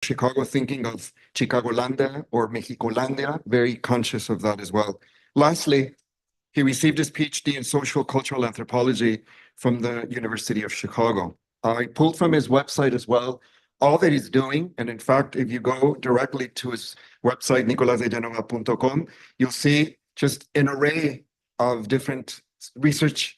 Chicago, thinking of Chicagolandia or Mexicolandia, very conscious of that as well. Lastly, he received his PhD in social cultural anthropology from the University of Chicago. I pulled from his website as well all that he's doing. And in fact, if you go directly to his website, nicolasdegenova.com, you'll see just an array of different research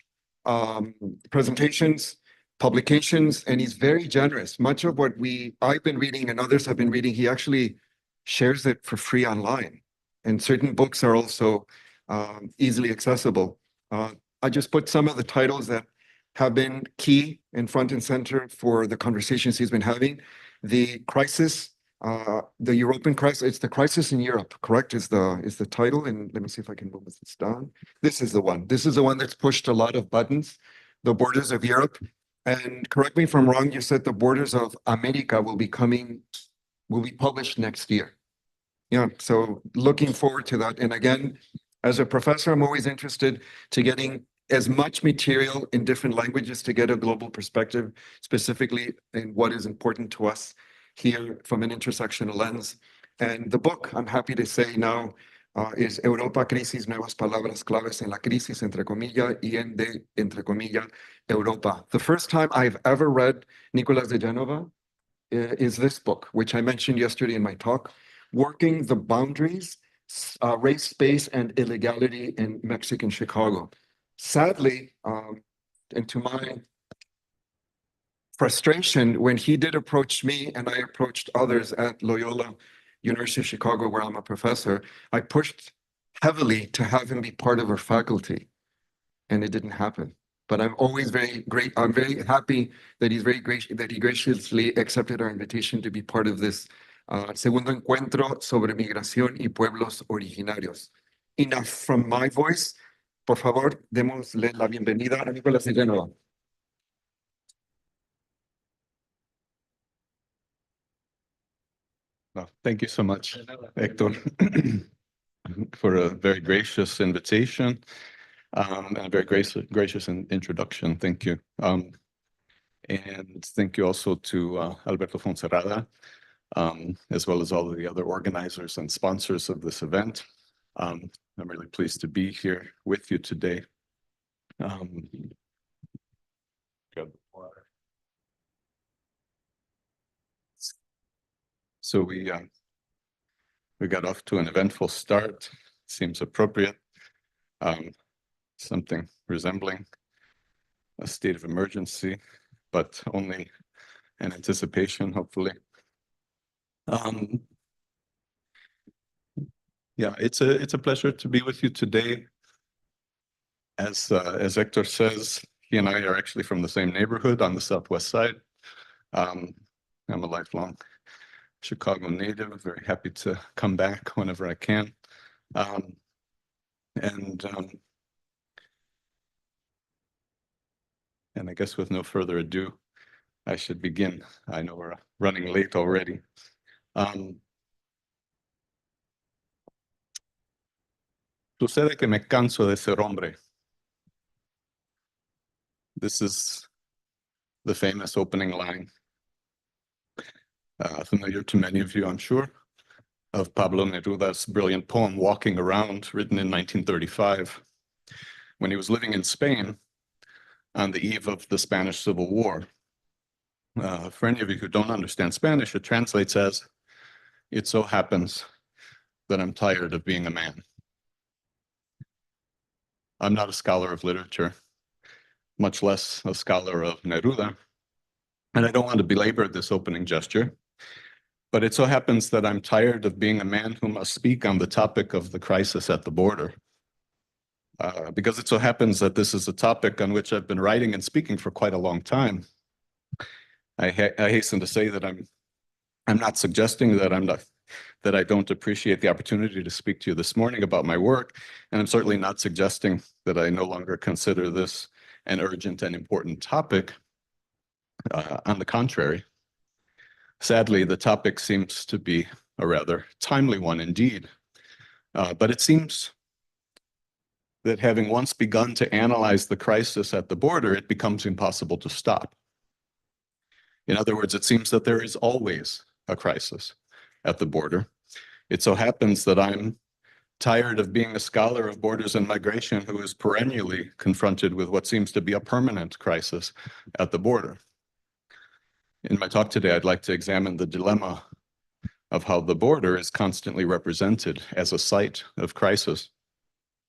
presentations, publications, and he's very generous. Much of what I've been reading and others have been reading, he actually shares it for free online. And certain books are also easily accessible. I just put some of the titles that have been key and front and center for the conversations he's been having. The crisis, the European crisis, it's the crisis in Europe, correct? Is the title. And let me see if I can move this down. This is the one. This is the one that's pushed a lot of buttons, the borders of Europe. And correct me if I'm wrong, you said the borders of America will be published next year. Yeah, so looking forward to that. And again, as a professor, I'm always interested to getting as much material in different languages to get a global perspective, specifically in what is important to us here from an intersectional lens. And the book, I'm happy to say now, is Europa Crisis, Nuevas Palabras Claves en la Crisis, entre comillas, y en de, entre comillas, Europa. The first time I've ever read Nicolas de Genova is this book, which I mentioned yesterday in my talk, Working the Boundaries, Race, Space, and Illegality in Mexican Chicago. Sadly, and to my frustration, when he did approach me and I approached others at Loyola, University of Chicago, where I'm a professor, I pushed heavily to have him be part of our faculty, and it didn't happen. But I'm always I'm very happy that that he graciously accepted our invitation to be part of this segundo encuentro sobre migración y pueblos originarios. Enough from my voice. Por favor, démosle la bienvenida a Nicolas de Genova. Well, thank you so much, Héctor, for a very gracious invitation and a very gracious introduction. Thank you. And thank you also to Alberto Fonserrada, as well as all of the other organizers and sponsors of this event. I'm really pleased to be here with you today. So we got off to an eventful start. Seems appropriate. Something resembling a state of emergency, but only an anticipation, hopefully. Yeah, it's a pleasure to be with you today. As Héctor says, he and I are actually from the same neighborhood on the southwest side. I'm a lifelong Chicago native, very happy to come back whenever I can. And I guess with no further ado, I should begin. I know we're running late already. Sucede que me canso de ser hombre. This is the famous opening line, familiar to many of you, I'm sure, of Pablo Neruda's brilliant poem, Walking Around, written in 1935, when he was living in Spain on the eve of the Spanish Civil War. For any of you who don't understand Spanish, it translates as, "It so happens that I'm tired of being a man." I'm not a scholar of literature, much less a scholar of Neruda, and I don't want to belabor this opening gesture, but it so happens that I'm tired of being a man who must speak on the topic of the crisis at the border, because it so happens that this is a topic on which I've been writing and speaking for quite a long time. I hasten to say that I'm not suggesting that I don't appreciate the opportunity to speak to you this morning about my work, and I'm certainly not suggesting that I no longer consider this an urgent and important topic. On the contrary, sadly, the topic seems to be a rather timely one indeed, but it seems that having once begun to analyze the crisis at the border, it becomes impossible to stop. In other words, it seems that there is always a crisis at the border. It so happens that I'm tired of being a scholar of borders and migration who is perennially confronted with what seems to be a permanent crisis at the border. In my talk today, I'd like to examine the dilemma of how the border is constantly represented as a site of crisis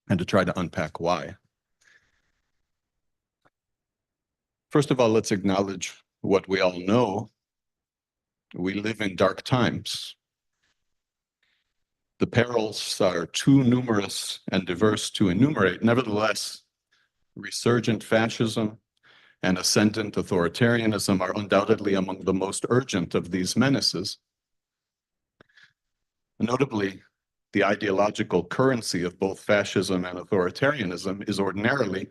and to try to unpack why. First of all, let's acknowledge what we all know. We live in dark times. The perils are too numerous and diverse to enumerate. Nevertheless, resurgent fascism and ascendant authoritarianism are undoubtedly among the most urgent of these menaces. Notably, the ideological currency of both fascism and authoritarianism is ordinarily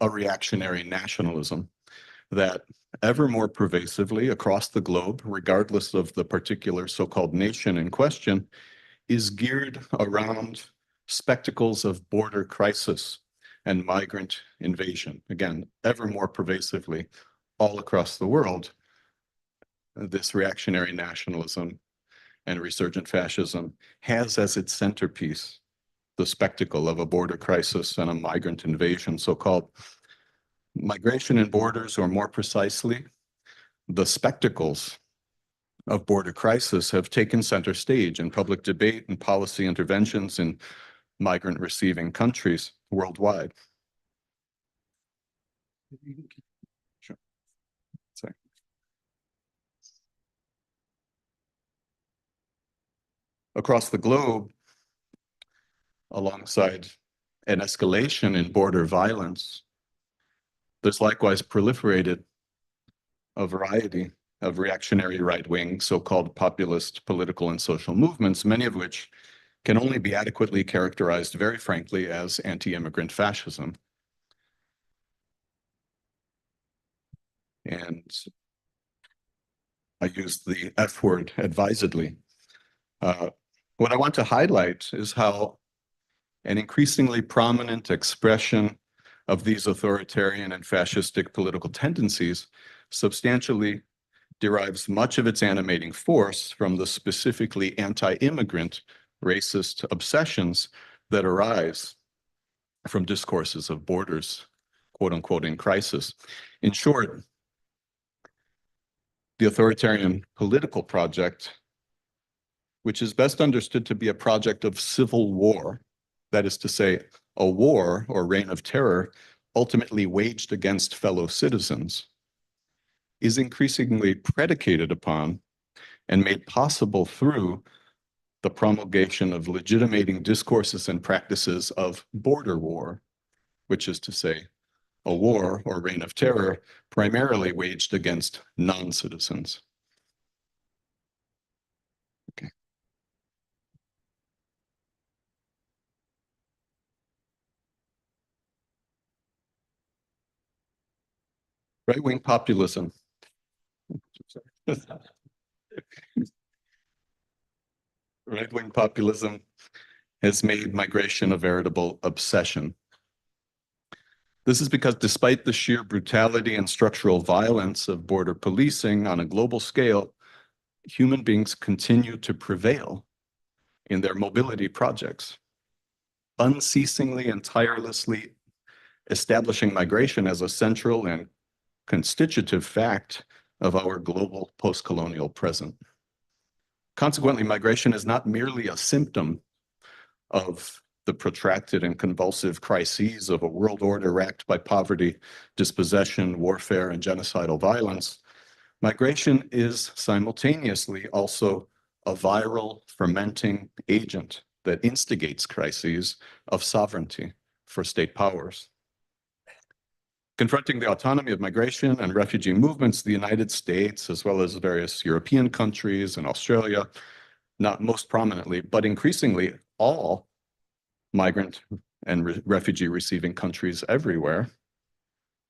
a reactionary nationalism that ever more pervasively across the globe, regardless of the particular so-called nation in question, is geared around spectacles of border crisis and migrant invasion. Again, ever more pervasively all across the world, this reactionary nationalism and resurgent fascism has as its centerpiece the spectacle of a border crisis and a migrant invasion, so-called migration and borders, or more precisely, the spectacles of border crisis have taken center stage in public debate and policy interventions in migrant receiving countries worldwide. Sure. Sorry. Across the globe, alongside an escalation in border violence, there's likewise proliferated a variety of reactionary right-wing, so-called populist political and social movements, many of which can only be adequately characterized, very frankly, as anti-immigrant fascism. And I use the F word advisedly. What I want to highlight is how an increasingly prominent expression of these authoritarian and fascistic political tendencies substantially derives much of its animating force from the specifically anti-immigrant racist obsessions that arise from discourses of borders, quote unquote, in crisis. In short, the authoritarian political project, which is best understood to be a project of civil war, that is to say, a war or reign of terror ultimately waged against fellow citizens, is increasingly predicated upon and made possible through the promulgation of legitimating discourses and practices of border war, which is to say, a war or reign of terror primarily waged against non-citizens. Okay. Right-wing populism. Right-wing populism has made migration a veritable obsession. This is because despite the sheer brutality and structural violence of border policing on a global scale, human beings continue to prevail in their mobility projects, unceasingly and tirelessly establishing migration as a central and constitutive fact of our global post-colonial present. Consequently, migration is not merely a symptom of the protracted and convulsive crises of a world order racked by poverty, dispossession, warfare, and genocidal violence. Migration is simultaneously also a viral, fermenting agent that instigates crises of sovereignty for state powers. Confronting the autonomy of migration and refugee movements, the United States, as well as various European countries and Australia, not most prominently, but increasingly all migrant and refugee receiving countries everywhere,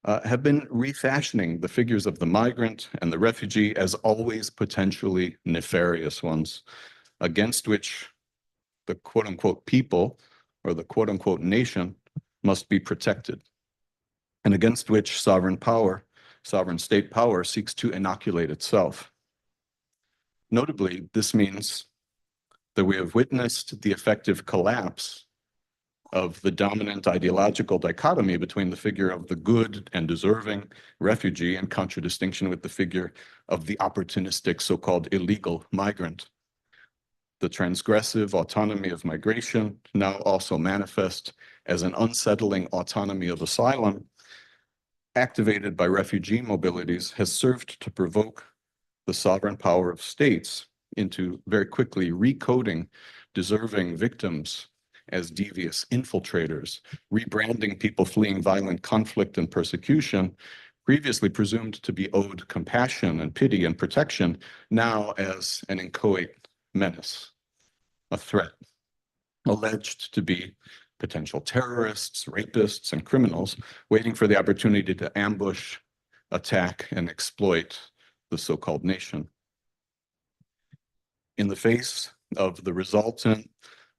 have been refashioning the figures of the migrant and the refugee as always potentially nefarious ones, against which the quote unquote people or the quote unquote nation must be protected, and against which sovereign state power seeks to inoculate itself. Notably, this means that we have witnessed the effective collapse of the dominant ideological dichotomy between the figure of the good and deserving refugee in contradistinction with the figure of the opportunistic so-called illegal migrant. The transgressive autonomy of migration, now also manifest as an unsettling autonomy of asylum, activated by refugee mobilities, has served to provoke the sovereign power of states into very quickly recoding deserving victims as devious infiltrators, rebranding people fleeing violent conflict and persecution, previously presumed to be owed compassion and pity and protection, now as an inchoate menace, a threat, alleged to be potential terrorists, rapists, and criminals, waiting for the opportunity to ambush, attack, and exploit the so-called nation. In the face of the resultant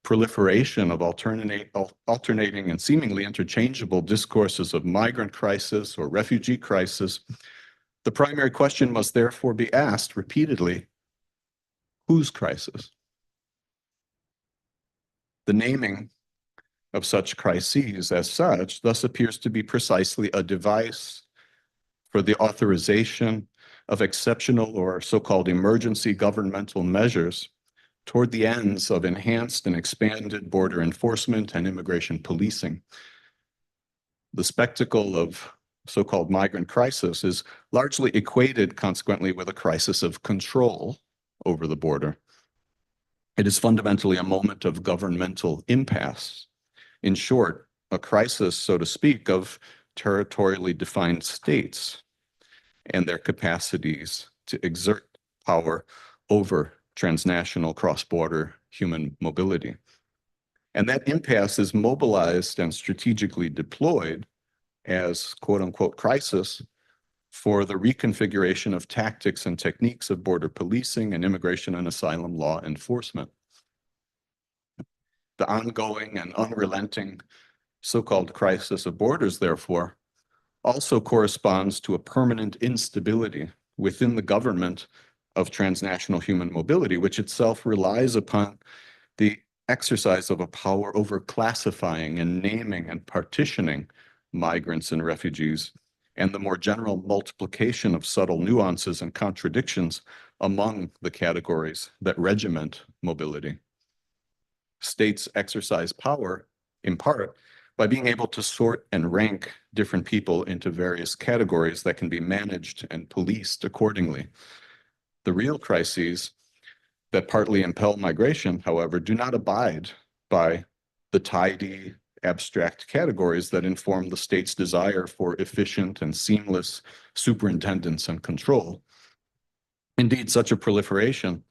proliferation of alternating and seemingly interchangeable discourses of migrant crisis or refugee crisis, the primary question must therefore be asked repeatedly, whose crisis? The naming of such crises as such thus appears to be precisely a device for the authorization of exceptional or so-called emergency governmental measures toward the ends of enhanced and expanded border enforcement and immigration policing. The spectacle of so-called migrant crisis is largely equated, consequently, with a crisis of control over the border. It is fundamentally a moment of governmental impasse. In short, a crisis, so to speak, of territorially defined states and their capacities to exert power over transnational cross-border human mobility. And that impasse is mobilized and strategically deployed as quote-unquote crisis for the reconfiguration of tactics and techniques of border policing and immigration and asylum law enforcement. The ongoing and unrelenting so-called crisis of borders, therefore, also corresponds to a permanent instability within the government of transnational human mobility, which itself relies upon the exercise of a power over classifying and naming and partitioning migrants and refugees, and the more general multiplication of subtle nuances and contradictions among the categories that regiment mobility. States exercise power, in part, by being able to sort and rank different people into various categories that can be managed and policed accordingly. The real crises that partly impel migration, however, do not abide by the tidy, abstract categories that inform the state's desire for efficient and seamless superintendence and control. Indeed, such a proliferation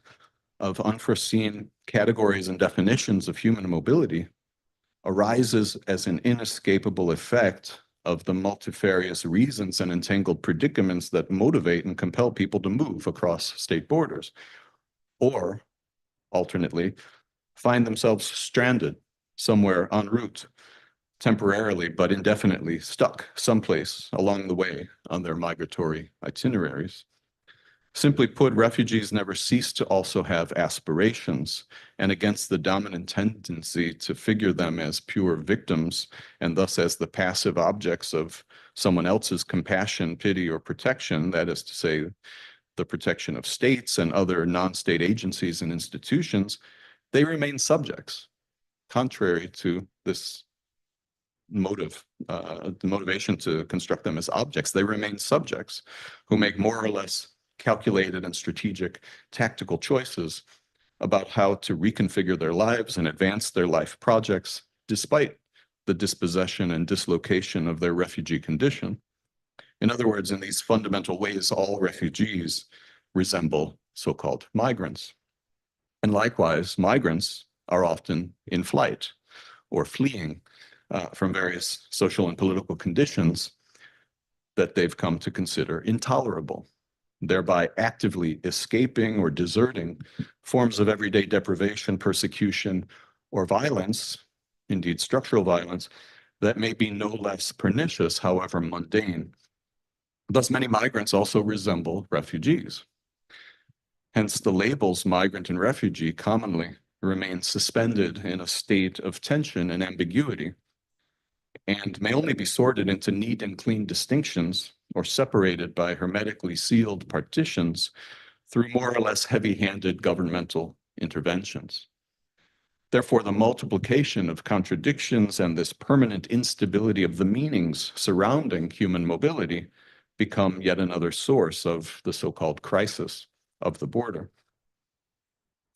of unforeseen categories and definitions of human mobility arises as an inescapable effect of the multifarious reasons and entangled predicaments that motivate and compel people to move across state borders, or alternately, find themselves stranded somewhere en route, temporarily but indefinitely stuck someplace along the way on their migratory itineraries. Simply put, refugees never cease to also have aspirations, and against the dominant tendency to figure them as pure victims and thus as the passive objects of someone else's compassion, pity, or protection, that is to say, the protection of states and other non-state agencies and institutions, they remain subjects, contrary to this motive, the motivation to construct them as objects. They remain subjects who make more or less calculated and strategic tactical choices about how to reconfigure their lives and advance their life projects, despite the dispossession and dislocation of their refugee condition. In other words, in these fundamental ways, all refugees resemble so-called migrants. And likewise, migrants are often in flight or fleeing from various social and political conditions that they've come to consider intolerable, thereby actively escaping or deserting forms of everyday deprivation, persecution, or violence, indeed structural violence, that may be no less pernicious, however mundane. Thus, many migrants also resemble refugees. Hence, the labels migrant and refugee commonly remain suspended in a state of tension and ambiguity, and may only be sorted into neat and clean distinctions or separated by hermetically sealed partitions through more or less heavy-handed governmental interventions. Therefore, the multiplication of contradictions and this permanent instability of the meanings surrounding human mobility become yet another source of the so-called crisis of the border.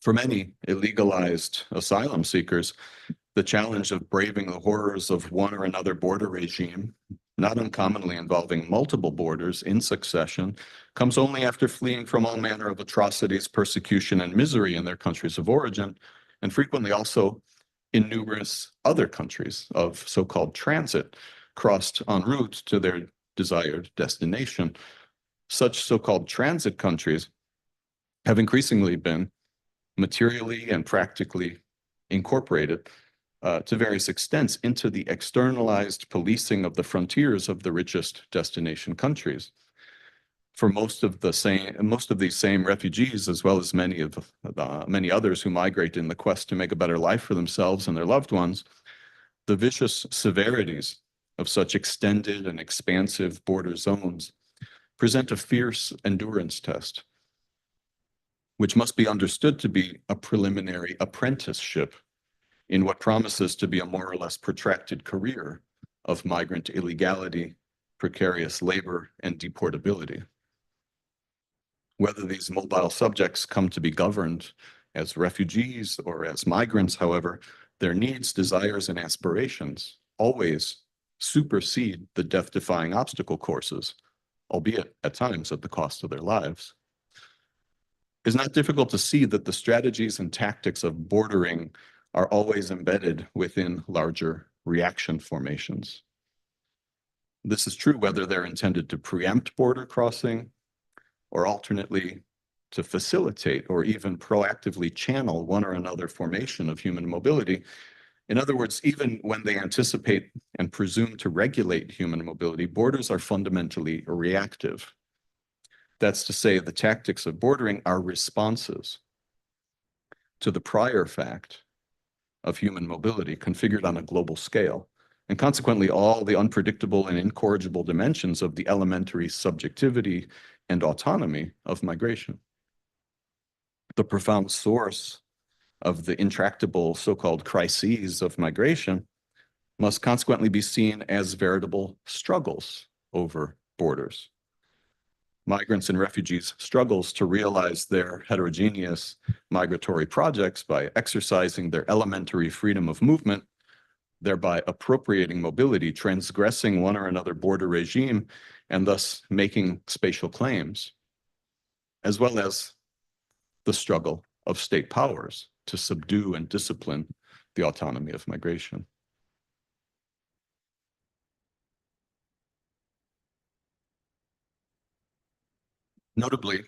For many illegalized asylum seekers, the challenge of braving the horrors of one or another border regime, not uncommonly involving multiple borders in succession, comes only after fleeing from all manner of atrocities, persecution, and misery in their countries of origin, and frequently also in numerous other countries of so-called transit, crossed en route to their desired destination. Such so-called transit countries have increasingly been materially and practically incorporated to various extents into the externalized policing of the frontiers of the richest destination countries. For most of these same refugees, as well as many others who migrate in the quest to make a better life for themselves and their loved ones, the vicious severities of such extended and expansive border zones present a fierce endurance test, which must be understood to be a preliminary apprenticeship in what promises to be a more or less protracted career of migrant illegality, precarious labor, and deportability. Whether these mobile subjects come to be governed as refugees or as migrants, however, their needs, desires, and aspirations always supersede the death-defying obstacle courses, albeit at times at the cost of their lives. It's not difficult to see that the strategies and tactics of bordering are always embedded within larger reaction formations. This is true whether they're intended to preempt border crossing or alternately to facilitate or even proactively channel one or another formation of human mobility. In other words, even when they anticipate and presume to regulate human mobility, borders are fundamentally reactive. That's to say, the tactics of bordering are responses to the prior fact of human mobility configured on a global scale, and consequently all the unpredictable and incorrigible dimensions of the elementary subjectivity and autonomy of migration. The profound source of the intractable so-called crises of migration must consequently be seen as veritable struggles over borders. Migrants and refugees' struggles to realize their heterogeneous migratory projects by exercising their elementary freedom of movement, thereby appropriating mobility, transgressing one or another border regime, and thus making spatial claims, as well as the struggle of state powers to subdue and discipline the autonomy of migration. Notably,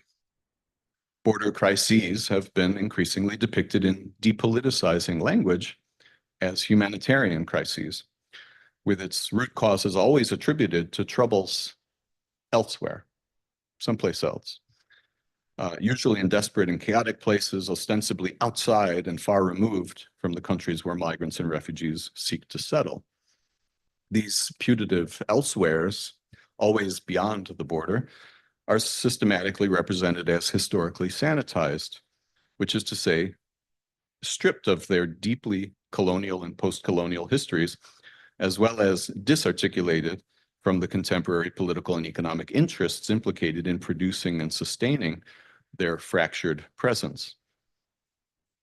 border crises have been increasingly depicted in depoliticizing language as humanitarian crises, with its root causes always attributed to troubles elsewhere, someplace else, usually in desperate and chaotic places, ostensibly outside and far removed from the countries where migrants and refugees seek to settle. These putative elsewheres, always beyond the border, are systematically represented as historically sanitized, which is to say, stripped of their deeply colonial and post-colonial histories, as well as disarticulated from the contemporary political and economic interests implicated in producing and sustaining their fractured presence.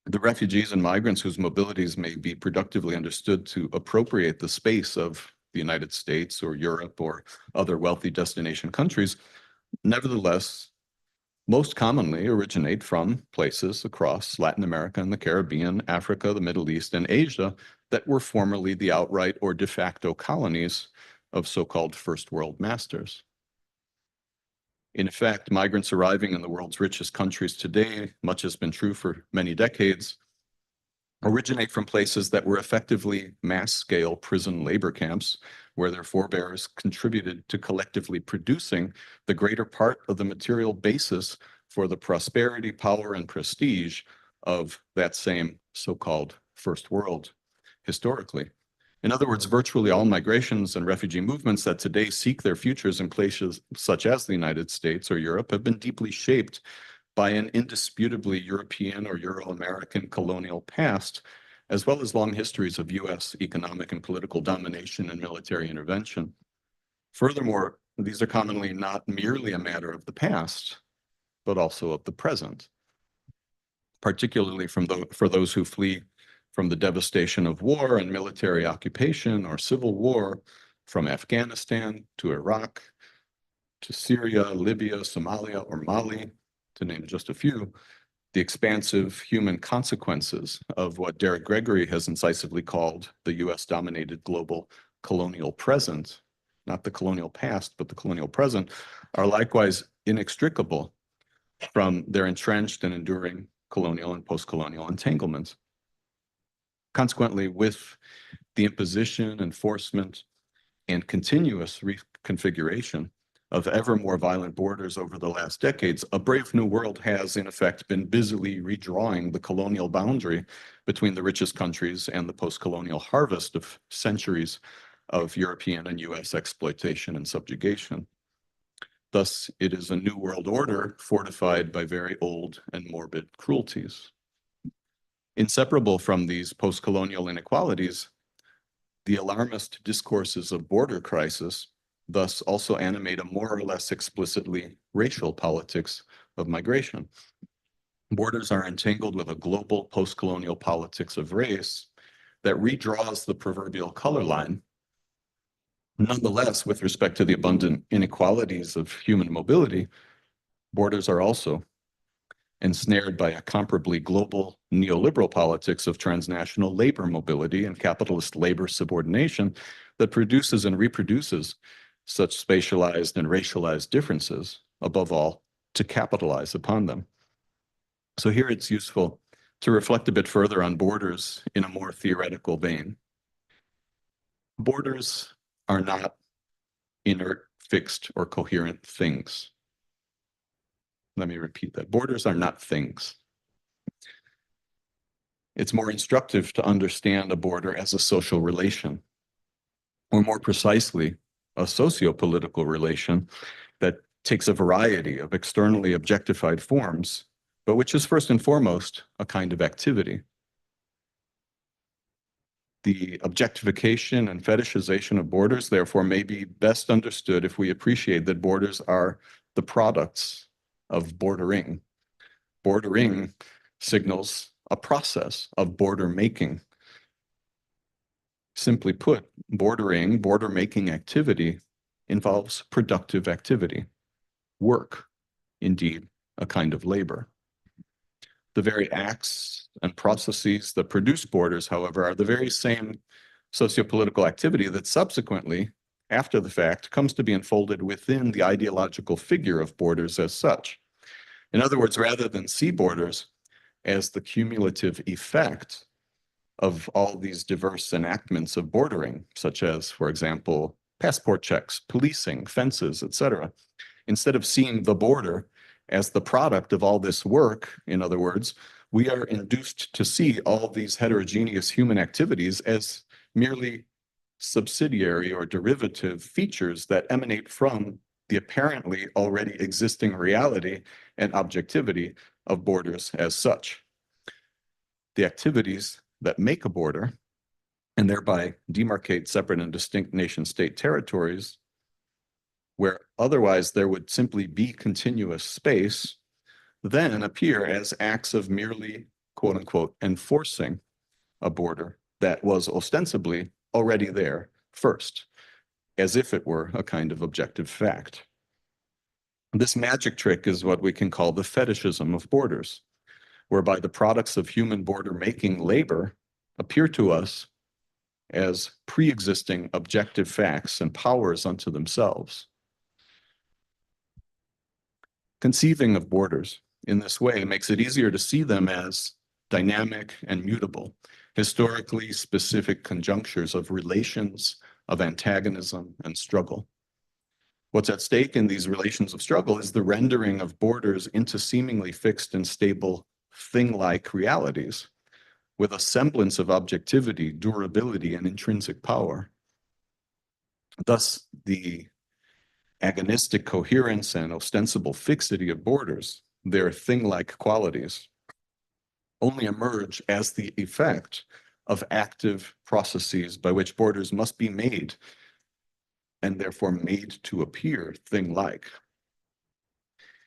The refugees and migrants whose mobilities may be productively understood to appropriate the space of the United States or Europe or other wealthy destination countries, nevertheless, most commonly originate from places across Latin America and the Caribbean, Africa, the Middle East, and Asia that were formerly the outright or de facto colonies of so-called first world masters. In fact, migrants arriving in the world's richest countries today, much has been true for many decades, originate from places that were effectively mass-scale prison labor camps, where their forebears contributed to collectively producing the greater part of the material basis for the prosperity, power, and prestige of that same so-called first world historically. In other words, virtually all migrations and refugee movements that today seek their futures in places such as the United States or Europe have been deeply shaped by an indisputably European or Euro-American colonial past, as well as long histories of US economic and political domination and military intervention. Furthermore, these are commonly not merely a matter of the past, but also of the present, particularly for those who flee from the devastation of war and military occupation or civil war, from Afghanistan to Iraq to Syria, Libya, Somalia, or Mali, to name just a few. The expansive human consequences of what Derek Gregory has incisively called the US-dominated global colonial present, not the colonial past, but the colonial present, are likewise inextricable from their entrenched and enduring colonial and post-colonial entanglements. Consequently, with the imposition, enforcement, and continuous reconfiguration of ever more violent borders over the last decades, a brave new world has, in effect, been busily redrawing the colonial boundary between the richest countries and the post-colonial harvest of centuries of European and US exploitation and subjugation. Thus, it is a new world order fortified by very old and morbid cruelties. Inseparable from these post-colonial inequalities, the alarmist discourses of border crisis thus also animate a more or less explicitly racial politics of migration. Borders are entangled with a global post-colonial politics of race that redraws the proverbial color line. Nonetheless, with respect to the abundant inequalities of human mobility, borders are also ensnared by a comparably global neoliberal politics of transnational labor mobility and capitalist labor subordination that produces and reproduces such spatialized and racialized differences, above all, to capitalize upon them. So here it's useful to reflect a bit further on borders in a more theoretical vein. Borders are not inert, fixed, or coherent things. Let me repeat that. Borders are not things. It's more instructive to understand a border as a social relation, or more precisely, a socio-political relation that takes a variety of externally objectified forms, but which is first and foremost a kind of activity. The objectification and fetishization of borders, therefore, may be best understood if we appreciate that borders are the products of bordering. Bordering signals a process of border making. Simply put, border making activity involves productive activity, work, indeed, a kind of labor. The very acts and processes that produce borders, however, are the very same sociopolitical activity that subsequently, after the fact, comes to be enfolded within the ideological figure of borders as such. In other words, rather than see borders as the cumulative effect of all these diverse enactments of bordering, such as, for example, passport checks, policing, fences, etc. Instead of seeing the border as the product of all this work, in other words, we are induced to see all these heterogeneous human activities as merely subsidiary or derivative features that emanate from the apparently already existing reality and objectivity of borders as such. The activities that make a border and thereby demarcate separate and distinct nation-state territories where otherwise there would simply be continuous space, then appear as acts of merely, quote unquote, enforcing a border that was ostensibly already there first, as if it were a kind of objective fact. This magic trick is what we can call the fetishism of borders, whereby the products of human border-making labor appear to us as pre-existing objective facts and powers unto themselves. Conceiving of borders in this way makes it easier to see them as dynamic and mutable, historically specific conjunctures of relations, of antagonism and struggle. What's at stake in these relations of struggle is the rendering of borders into seemingly fixed and stable thing-like realities with a semblance of objectivity, durability, and intrinsic power. Thus, the agonistic coherence and ostensible fixity of borders, their thing-like qualities, only emerge as the effect of active processes by which borders must be made and therefore made to appear thing-like.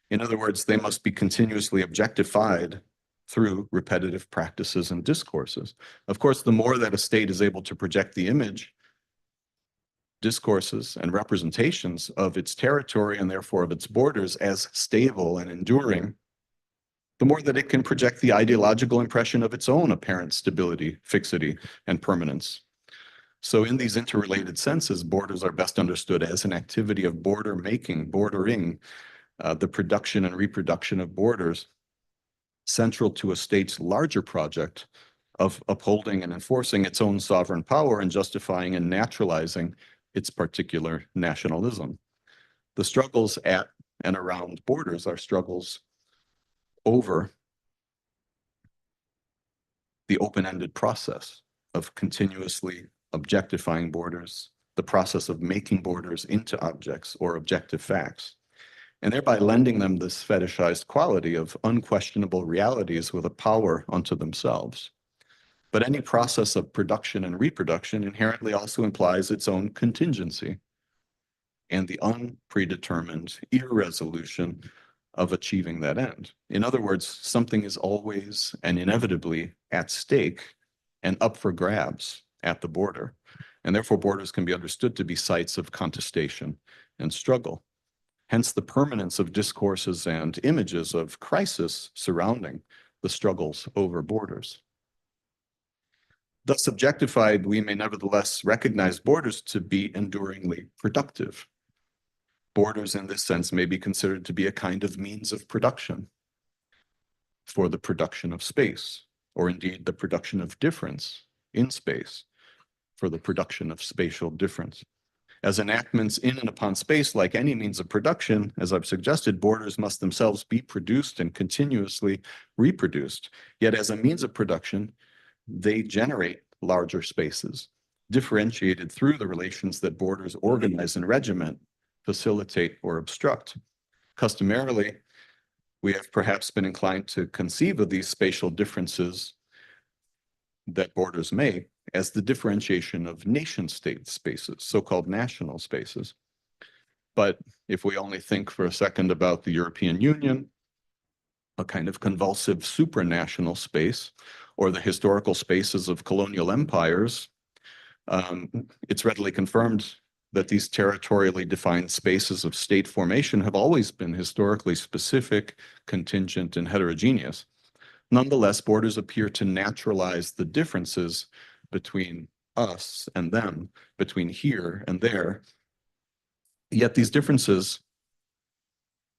In other words, they must be continuously objectified through repetitive practices and discourses. Of course, the more that a state is able to project the image, discourses, and representations of its territory and therefore of its borders as stable and enduring, the more that it can project the ideological impression of its own apparent stability, fixity, and permanence. So in these interrelated senses, borders are best understood as an activity of border making, bordering, the production and reproduction of borders, central to a state's larger project of upholding and enforcing its own sovereign power and justifying and naturalizing its particular nationalism. The struggles at and around borders are struggles over the open-ended process of continuously objectifying borders, the process of making borders into objects or objective facts, and thereby lending them this fetishized quality of unquestionable realities with a power unto themselves. But any process of production and reproduction inherently also implies its own contingency and the unpredetermined irresolution of achieving that end. In other words, something is always and inevitably at stake and up for grabs at the border. And therefore, borders can be understood to be sites of contestation and struggle. Hence the permanence of discourses and images of crisis surrounding the struggles over borders. Thus objectified, we may nevertheless recognize borders to be enduringly productive. Borders in this sense may be considered to be a kind of means of production for the production of space, or indeed the production of difference in space for the production of spatial difference. As enactments in and upon space, like any means of production, as I've suggested, borders must themselves be produced and continuously reproduced. Yet as a means of production, they generate larger spaces, differentiated through the relations that borders organize and regiment, facilitate, or obstruct. Customarily, we have perhaps been inclined to conceive of these spatial differences that borders make as the differentiation of nation-state spaces, so-called national spaces. But if we only think for a second about the European Union, a kind of convulsive supranational space, or the historical spaces of colonial empires, it's readily confirmed that these territorially defined spaces of state formation have always been historically specific, contingent, and heterogeneous. Nonetheless, borders appear to naturalize the differences between us and them, between here and there. Yet these differences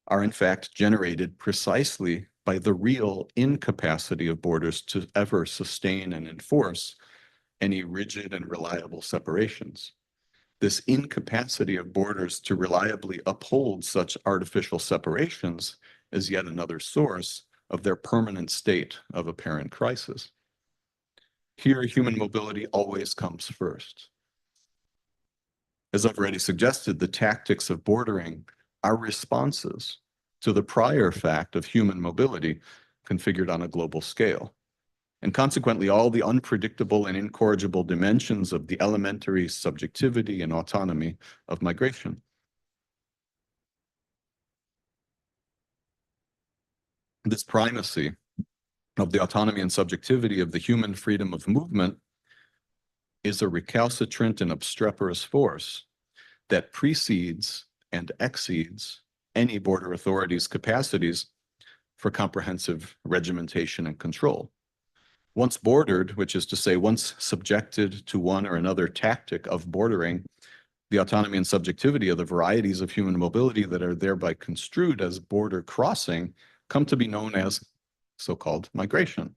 are in fact generated precisely by the real incapacity of borders to ever sustain and enforce any rigid and reliable separations. This incapacity of borders to reliably uphold such artificial separations is yet another source of their permanent state of apparent crisis. Here, human mobility always comes first. As I've already suggested, the tactics of bordering are responses to the prior fact of human mobility configured on a global scale. And consequently, all the unpredictable and incorrigible dimensions of the elementary subjectivity and autonomy of migration. This primacy of the autonomy and subjectivity of the human freedom of movement is a recalcitrant and obstreperous force that precedes and exceeds any border authority's capacities for comprehensive regimentation and control. Once bordered, which is to say, once subjected to one or another tactic of bordering, the autonomy and subjectivity of the varieties of human mobility that are thereby construed as border crossing come to be known as so-called migration.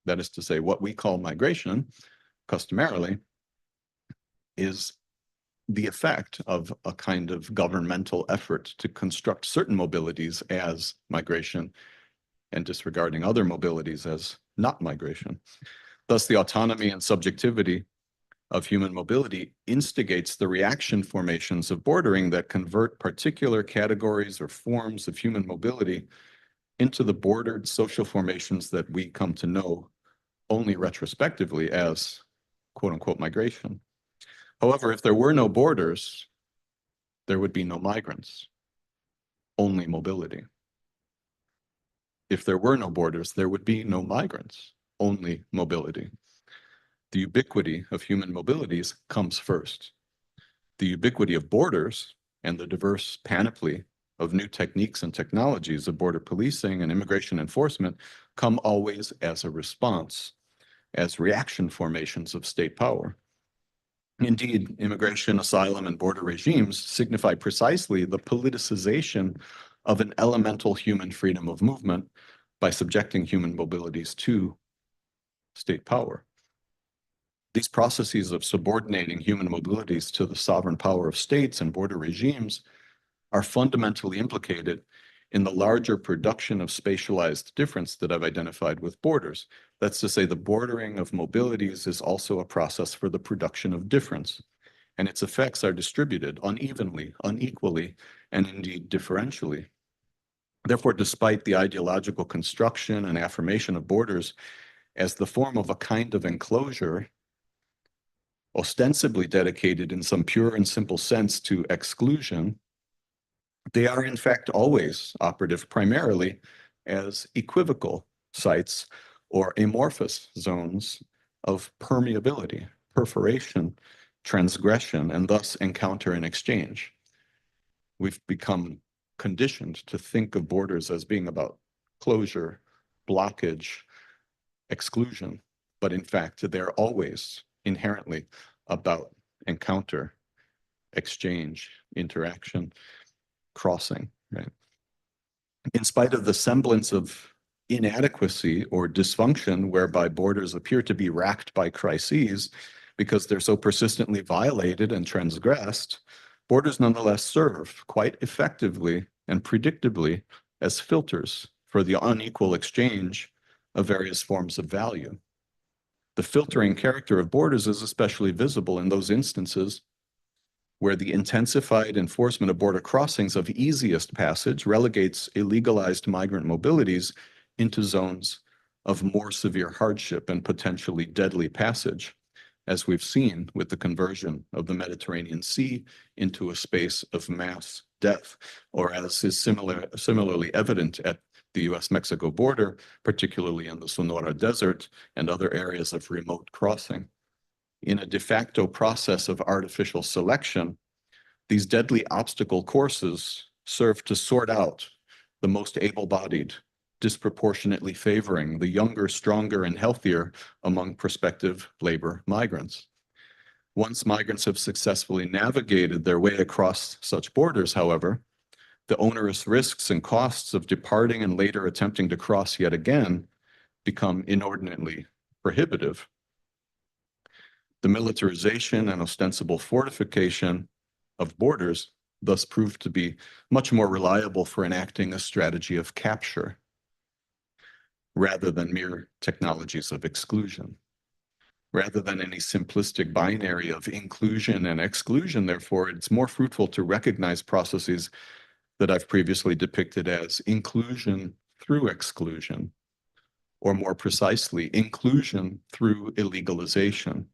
That is to say, what we call migration, customarily, is the effect of a kind of governmental effort to construct certain mobilities as migration and disregarding other mobilities as not migration. Thus, the autonomy and subjectivity of human mobility instigates the reaction formations of bordering that convert particular categories or forms of human mobility into the bordered social formations that we come to know only retrospectively as quote unquote migration. However, if there were no borders, there would be no migrants, only mobility. If there were no borders, there would be no migrants, only mobility. The ubiquity of human mobilities comes first. The ubiquity of borders and the diverse panoply of new techniques and technologies of border policing and immigration enforcement come always as a response, as reaction formations of state power. Indeed, immigration, asylum, and border regimes signify precisely the politicization of an elemental human freedom of movement by subjecting human mobilities to state power. These processes of subordinating human mobilities to the sovereign power of states and border regimes are fundamentally implicated in the larger production of spatialized difference that I've identified with borders. That's to say, the bordering of mobilities is also a process for the production of difference, and its effects are distributed unevenly, unequally, and indeed differentially. Therefore, despite the ideological construction and affirmation of borders as the form of a kind of enclosure, ostensibly dedicated in some pure and simple sense to exclusion, they are in fact always operative primarily as equivocal sites or amorphous zones of permeability, perforation, transgression, and thus encounter and exchange. We've become conditioned to think of borders as being about closure, blockage, exclusion, but in fact, they're always inherently about encounter, exchange, interaction, crossing, right? In spite of the semblance of inadequacy or dysfunction whereby borders appear to be racked by crises because they're so persistently violated and transgressed, borders nonetheless serve quite effectively and predictably as filters for the unequal exchange of various forms of value. The filtering character of borders is especially visible in those instances where the intensified enforcement of border crossings of easiest passage relegates illegalized migrant mobilities into zones of more severe hardship and potentially deadly passage, as we've seen with the conversion of the Mediterranean Sea into a space of mass death, or as is similarly evident at the US-Mexico border, particularly in the Sonora Desert and other areas of remote crossing. In a de facto process of artificial selection, these deadly obstacle courses serve to sort out the most able-bodied, disproportionately favoring the younger, stronger, and healthier among prospective labor migrants. Once migrants have successfully navigated their way across such borders, however, the onerous risks and costs of departing and later attempting to cross yet again become inordinately prohibitive. The militarization and ostensible fortification of borders thus proved to be much more reliable for enacting a strategy of capture rather than mere technologies of exclusion. Rather than any simplistic binary of inclusion and exclusion, therefore, it's more fruitful to recognize processes that I've previously depicted as inclusion through exclusion, or more precisely, inclusion through illegalization.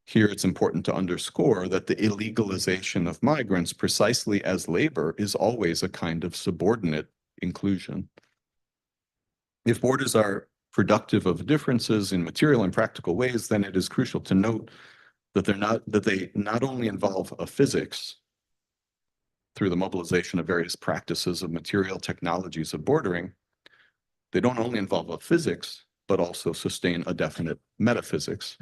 Here, it's important to underscore that the illegalization of migrants, precisely as labor, is always a kind of subordinate inclusion. If borders are productive of differences in material and practical ways, then it is crucial to note that they not only involve a physics through the mobilization of various practices of material technologies of bordering, they don't only involve a physics, but also sustain a definite metaphysics.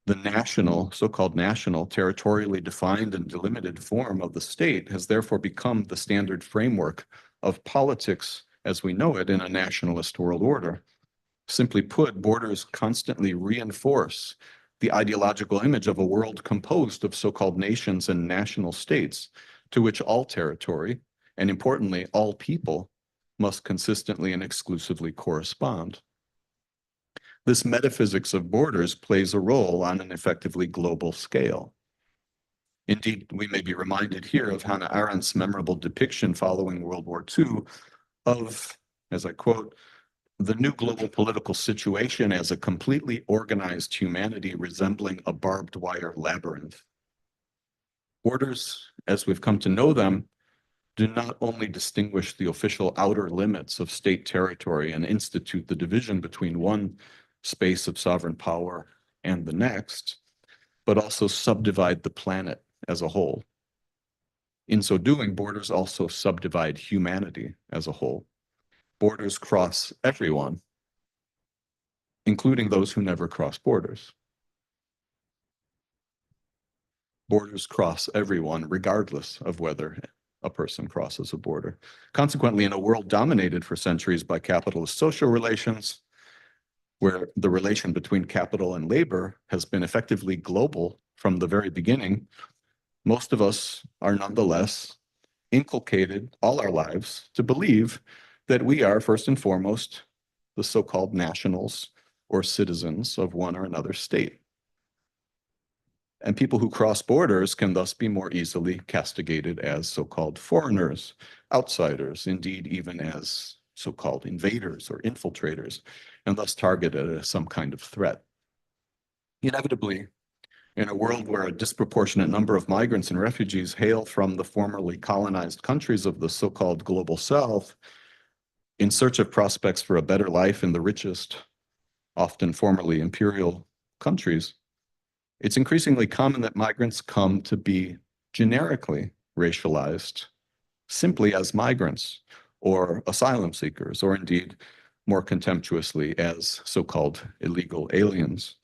The national, so-called national, territorially defined and delimited form of the state has therefore become the standard framework of politics as we know it in a nationalist world order. Simply put, borders constantly reinforce the ideological image of a world composed of so-called nations and national states, to which all territory, and importantly, all people, must consistently and exclusively correspond. This metaphysics of borders plays a role on an effectively global scale. Indeed, we may be reminded here of Hannah Arendt's memorable depiction following World War II of, as I quote, the new global political situation as a completely organized humanity resembling a barbed wire labyrinth. Borders, as we've come to know them, do not only distinguish the official outer limits of state territory and institute the division between one space of sovereign power and the next, but also subdivide the planet as a whole. In so doing, borders also subdivide humanity as a whole. Borders cross everyone, including those who never cross borders. Borders cross everyone, regardless of whether a person crosses a border. Consequently, in a world dominated for centuries by capitalist social relations, where the relation between capital and labor has been effectively global from the very beginning, most of us are nonetheless inculcated all our lives to believe that we are, first and foremost, the so-called nationals or citizens of one or another state. And people who cross borders can thus be more easily castigated as so-called foreigners, outsiders, indeed even as so-called invaders or infiltrators, and thus targeted as some kind of threat. Inevitably, in a world where a disproportionate number of migrants and refugees hail from the formerly colonized countries of the so-called global South, in search of prospects for a better life in the richest, often formerly imperial countries, it's increasingly common that migrants come to be generically racialized simply as migrants or asylum seekers, or indeed more contemptuously as so-called illegal aliens.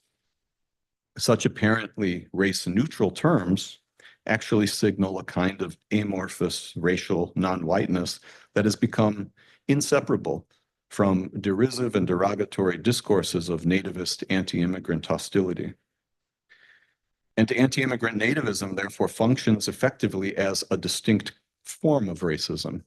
Such apparently race-neutral terms actually signal a kind of amorphous racial non-whiteness that has become inseparable from derisive and derogatory discourses of nativist anti-immigrant hostility. And anti-immigrant nativism therefore functions effectively as a distinct form of racism,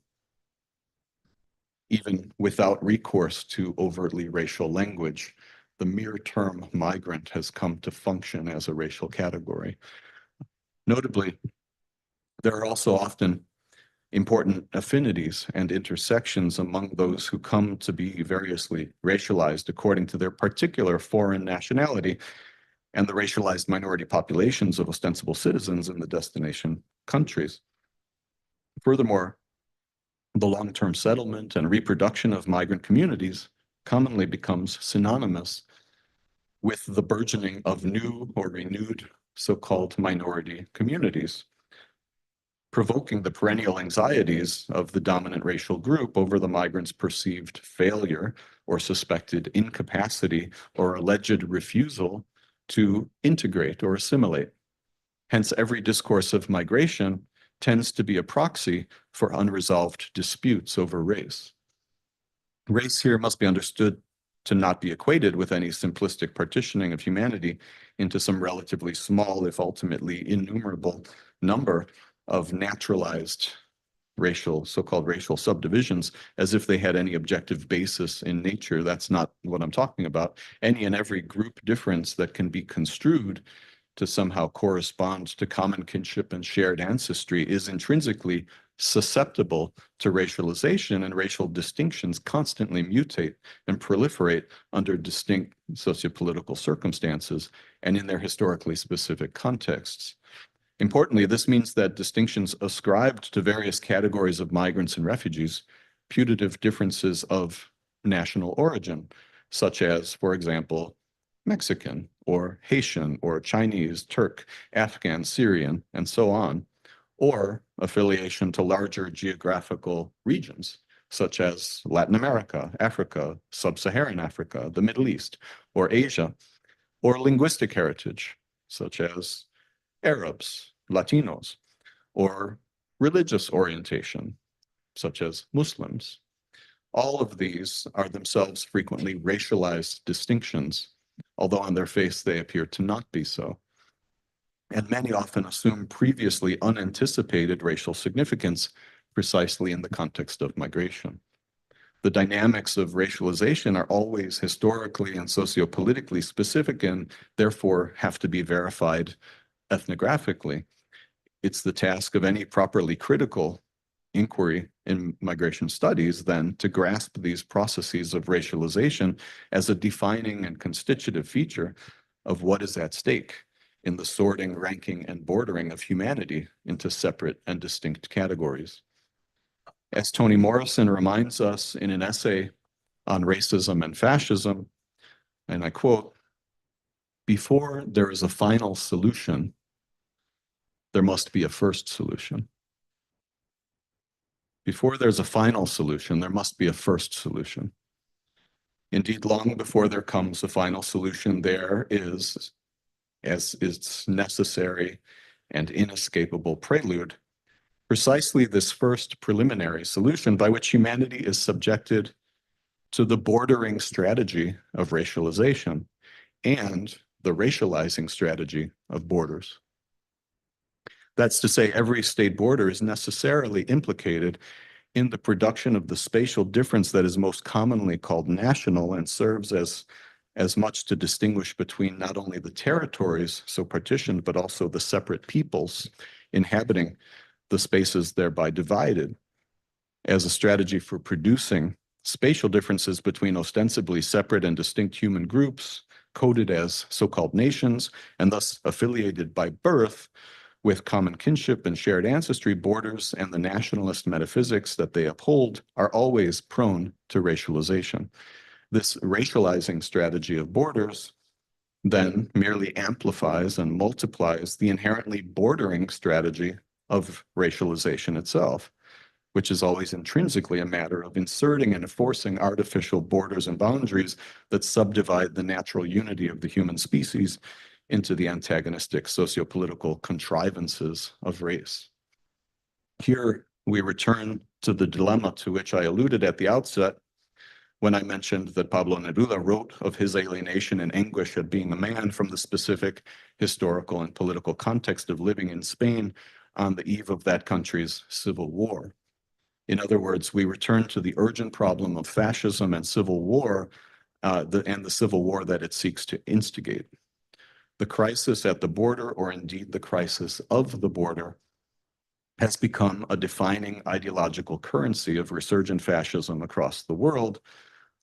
even without recourse to overtly racial language. The mere term migrant has come to function as a racial category. Notably, there are also often important affinities and intersections among those who come to be variously racialized according to their particular foreign nationality and the racialized minority populations of ostensible citizens in the destination countries. Furthermore, the long-term settlement and reproduction of migrant communities commonly becomes synonymous with the burgeoning of new or renewed so-called minority communities, provoking the perennial anxieties of the dominant racial group over the migrants' perceived failure or suspected incapacity or alleged refusal to integrate or assimilate. Hence, every discourse of migration tends to be a proxy for unresolved disputes over race. Race here must be understood to not be equated with any simplistic partitioning of humanity into some relatively small, if ultimately innumerable, number of naturalized racial, so-called racial subdivisions, as if they had any objective basis in nature. That's not what I'm talking about. Any and every group difference that can be construed to somehow correspond to common kinship and shared ancestry is intrinsically susceptible to racialization, and racial distinctions constantly mutate and proliferate under distinct sociopolitical circumstances and in their historically specific contexts. Importantly, this means that distinctions ascribed to various categories of migrants and refugees, putative differences of national origin, such as, for example, Mexican or Haitian or Chinese, Turk, Afghan, Syrian, and so on, or affiliation to larger geographical regions, such as Latin America, Africa, Sub-Saharan Africa, the Middle East, or Asia, or linguistic heritage, such as Arabs, Latinos, or religious orientation, such as Muslims. All of these are themselves frequently racialized distinctions although on their face they appear to not be so. And many often assume previously unanticipated racial significance precisely in the context of migration. The dynamics of racialization are always historically and sociopolitically specific and therefore have to be verified ethnographically. It's the task of any properly critical inquiry in migration studies then to grasp these processes of racialization as a defining and constitutive feature of what is at stake in the sorting, ranking, and bordering of humanity into separate and distinct categories. As Toni Morrison reminds us in an essay on racism and fascism, and I quote, "Before there is a final solution, there must be a first solution. Before there's a final solution, there must be a first solution. Indeed, long before there comes a final solution, there is, as is necessary and inescapable prelude, precisely this first preliminary solution by which humanity is subjected to the bordering strategy of racialization and the racializing strategy of borders. That's to say, every state border is necessarily implicated in the production of the spatial difference that is most commonly called national and serves as much to distinguish between not only the territories so partitioned, but also the separate peoples inhabiting the spaces thereby divided, as a strategy for producing spatial differences between ostensibly separate and distinct human groups, coded as so-called nations, and thus affiliated by birth with common kinship and shared ancestry. Borders and the nationalist metaphysics that they uphold are always prone to racialization. This racializing strategy of borders then merely amplifies and multiplies the inherently bordering strategy of racialization itself, which is always intrinsically a matter of inserting and enforcing artificial borders and boundaries that subdivide the natural unity of the human species into the antagonistic sociopolitical contrivances of race. Here we return to the dilemma to which I alluded at the outset when I mentioned that Pablo Neruda wrote of his alienation and anguish at being a man from the specific historical and political context of living in Spain on the eve of that country's civil war. In other words, we return to the urgent problem of fascism and civil war, and the civil war that it seeks to instigate. The crisis at the border, or indeed the crisis of the border, has become a defining ideological currency of resurgent fascism across the world.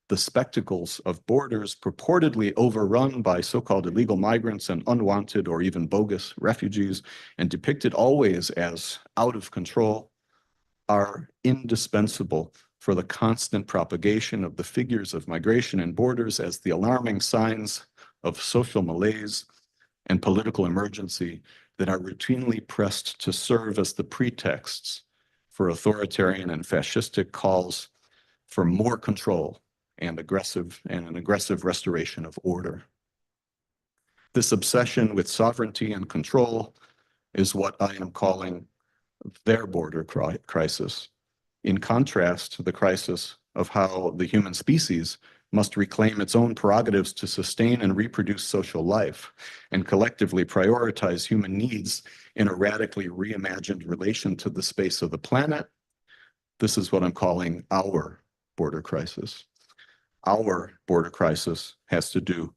The spectacles of borders purportedly overrun by so-called illegal migrants and unwanted or even bogus refugees, and depicted always as out of control, are indispensable for the constant propagation of the figures of migration and borders as the alarming signs of social malaise and political emergency that are routinely pressed to serve as the pretexts for authoritarian and fascistic calls for more control and an aggressive restoration of order. This obsession with sovereignty and control is what I am calling their border crisis, in contrast to the crisis of how the human species must reclaim its own prerogatives to sustain and reproduce social life and collectively prioritize human needs in a radically reimagined relation to the space of the planet. This is what I'm calling our border crisis. Our border crisis has to do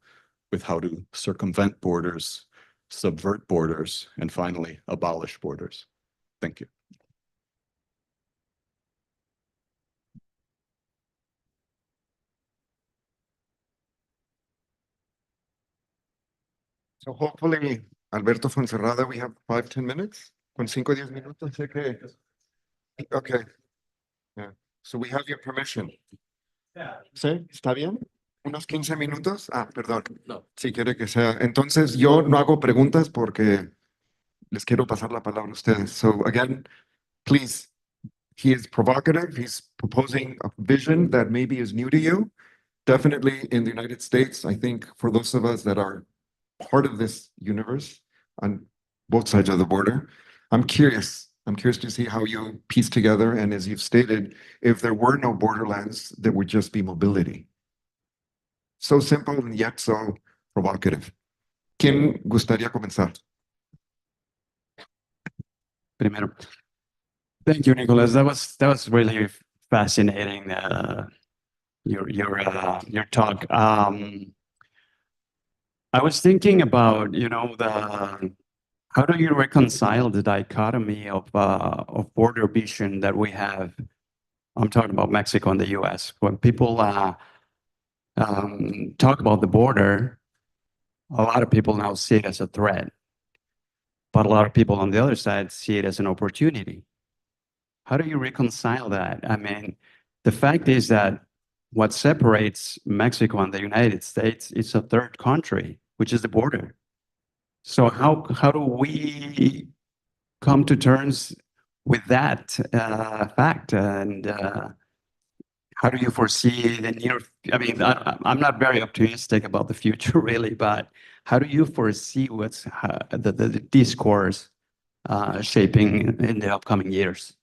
with how to circumvent borders, subvert borders, and finally abolish borders. Thank you. So hopefully, Alberto Fonserrada, we have 5-10 minutes. Con 5-10 minutos, sé que. Okay. Yeah. So we have your permission. ¿Sí? ¿Está bien? ¿Unos 15 minutos? Ah, perdón. No. Si quiere que sea. Entonces, yo no hago preguntas porque les quiero pasar la palabra a ustedes. So again, please, he is provocative. He's proposing a vision that maybe is new to you. Definitely in the United States, I think for those of us that are part of this universe on both sides of the border, I'm curious to see how you piece together, and as you've stated, if there were no borderlands, there would just be mobility. So simple and yet so provocative. ¿Quién gustaría comenzar? Primero. Thank you, Nicholas. That was really fascinating. Your talk. I was thinking about, how do you reconcile the dichotomy of border vision that we have? I'm talking about Mexico and the U.S. When people talk about the border, a lot of people now see it as a threat, but a lot of people on the other side see it as an opportunity. How do you reconcile that? I mean, the fact is that what separates Mexico and the United States is a third country, which is the border. So how do we come to terms with that fact? And how do you foresee the near? I mean, I'm not very optimistic about the future, really, but how do you foresee what's the discourse shaping in the upcoming years?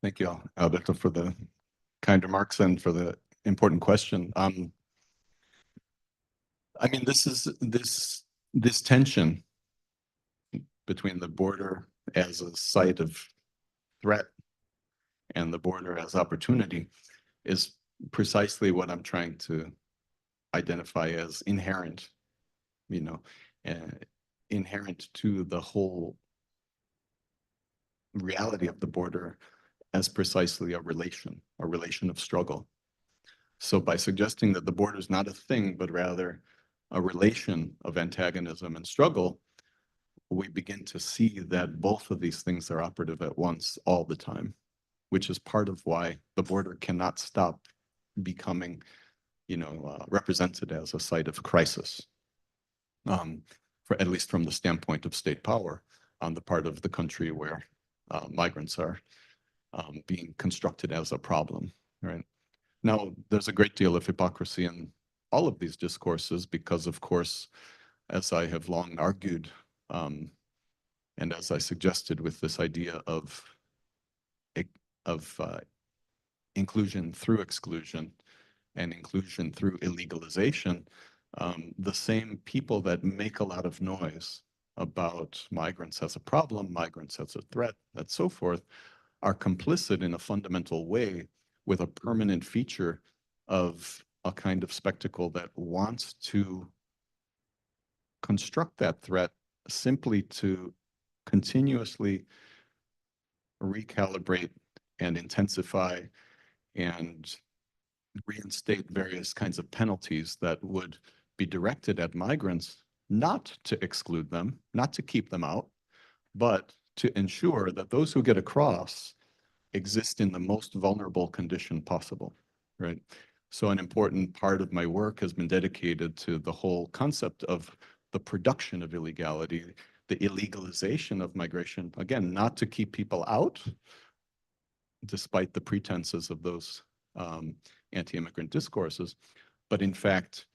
Thank you, Alberto, for the kind remarks and for the important question. I mean, this tension between the border as a site of threat and the border as opportunity is precisely what I'm trying to identify as inherent, inherent to the whole reality of the border as precisely a relation of struggle. So by suggesting that the border is not a thing, but rather a relation of antagonism and struggle, we begin to see that both of these things are operative at once all the time, which is part of why the border cannot stop becoming, represented as a site of crisis, for at least from the standpoint of state power on the part of the country where migrants are being constructed as a problem, right? Now, there's a great deal of hypocrisy in all of these discourses because, of course, as I have long argued, and as I suggested with this idea of inclusion through exclusion and inclusion through illegalization, the same people that make a lot of noise about migrants as a problem, migrants as a threat, and so forth, are complicit in a fundamental way with a permanent feature of a kind of spectacle that wants to construct that threat simply to continuously recalibrate and intensify and reinstate various kinds of penalties that would be directed at migrants, not to exclude them, not to keep them out, but to ensure that those who get across exist in the most vulnerable condition possible, right? So an important part of my work has been dedicated to the whole concept of the production of illegality, the illegalization of migration, again, not to keep people out, despite the pretenses of those anti-immigrant discourses, but in fact,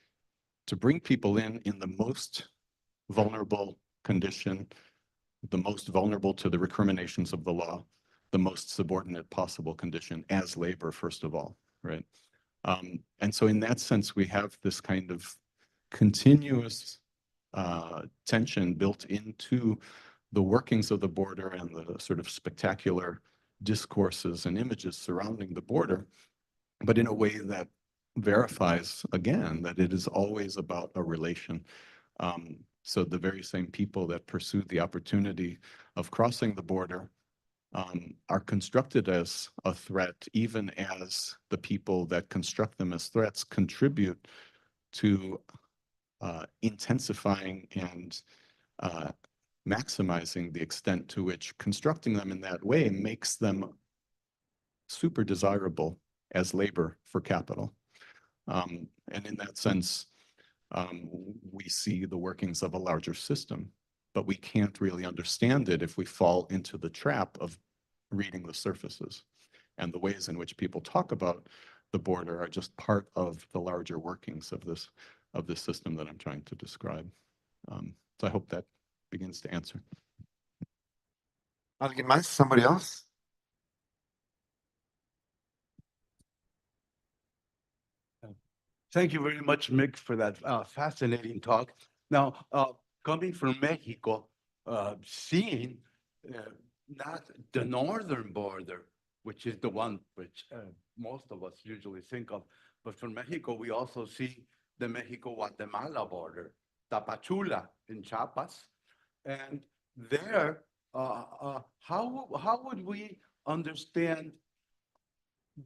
to bring people in the most vulnerable condition, the most vulnerable to the recriminations of the law, the most subordinate possible condition as labor, first of all, right? And so in that sense, we have this kind of continuous tension built into the workings of the border and the sort of spectacular discourses and images surrounding the border, but in a way that verifies, again, that it is always about a relation. So the very same people that pursue the opportunity of crossing the border are constructed as a threat, even as the people that construct them as threats contribute to intensifying and maximizing the extent to which constructing them in that way makes them super desirable as labor for capital. And in that sense, we see the workings of a larger system, but we can't really understand it if we fall into the trap of reading the surfaces. And the ways in which people talk about the border are just part of the larger workings of this system that I'm trying to describe. So I hope that begins to answer. ¿Alguien más? Somebody else? Thank you very much, Mick, for that fascinating talk. Now, coming from Mexico, seeing not the northern border, which is the one which most of us usually think of, but from Mexico, we also see the Mexico-Guatemala border, Tapachula in Chiapas. And there, how would we understand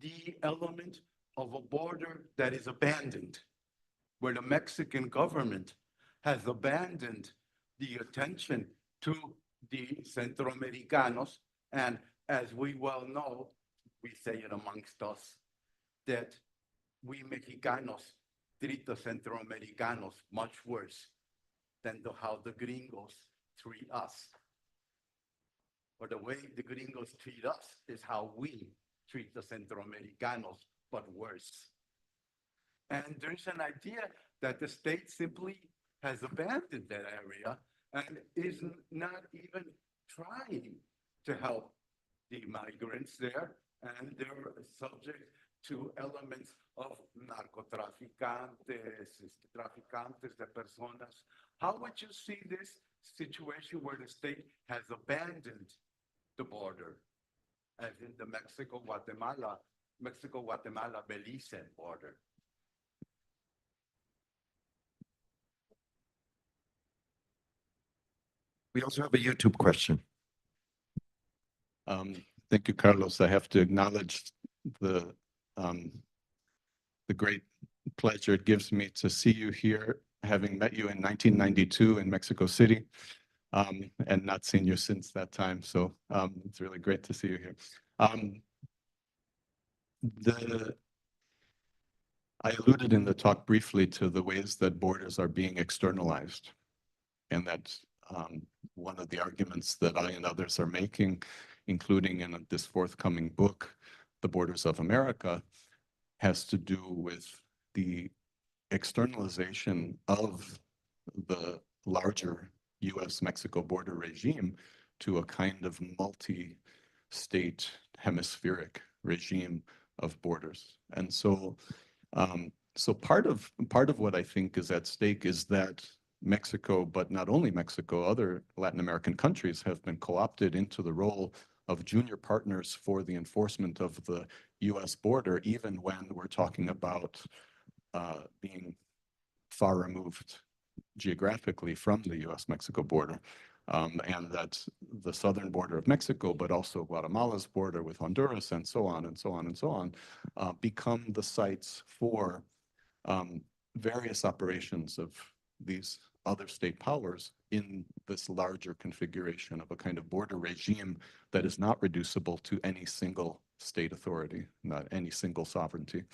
the element of a border that is abandoned, where the Mexican government has abandoned the attention to the Centroamericanos? And as we well know, we say it amongst us, that we Mexicanos treat the Centroamericanos much worse than how the gringos treat us. Or the way the gringos treat us is how we treat the Centroamericanos, but worse. And there's an idea that the state simply has abandoned that area and is not even trying to help the migrants there, and they're subject to elements of narcotraficantes, traficantes de personas. How would you see this situation where the state has abandoned the border, as in the Mexico-Guatemala, Belize border? We also have a YouTube question. Thank you, Carlos. I have to acknowledge the great pleasure it gives me to see you here, having met you in 1992 in Mexico City, and not seen you since that time. So it's really great to see you here. I alluded in the talk briefly to the ways that borders are being externalized, and that's one of the arguments that I and others are making, including in this forthcoming book, The Borders of America, has to do with the externalization of the larger US-Mexico border regime to a kind of multi-state hemispheric regime of borders. And so part of what I think is at stake is that Mexico, but not only Mexico, other Latin American countries have been co-opted into the role of junior partners for the enforcement of the US border, even when we're talking about being far removed geographically from the US-Mexico border. And that the southern border of Mexico, but also Guatemala's border with Honduras, and so on and so on and so on, become the sites for various operations of these other state powers in this larger configuration of a kind of border regime that is not reducible to any single state authority, not any single sovereignty.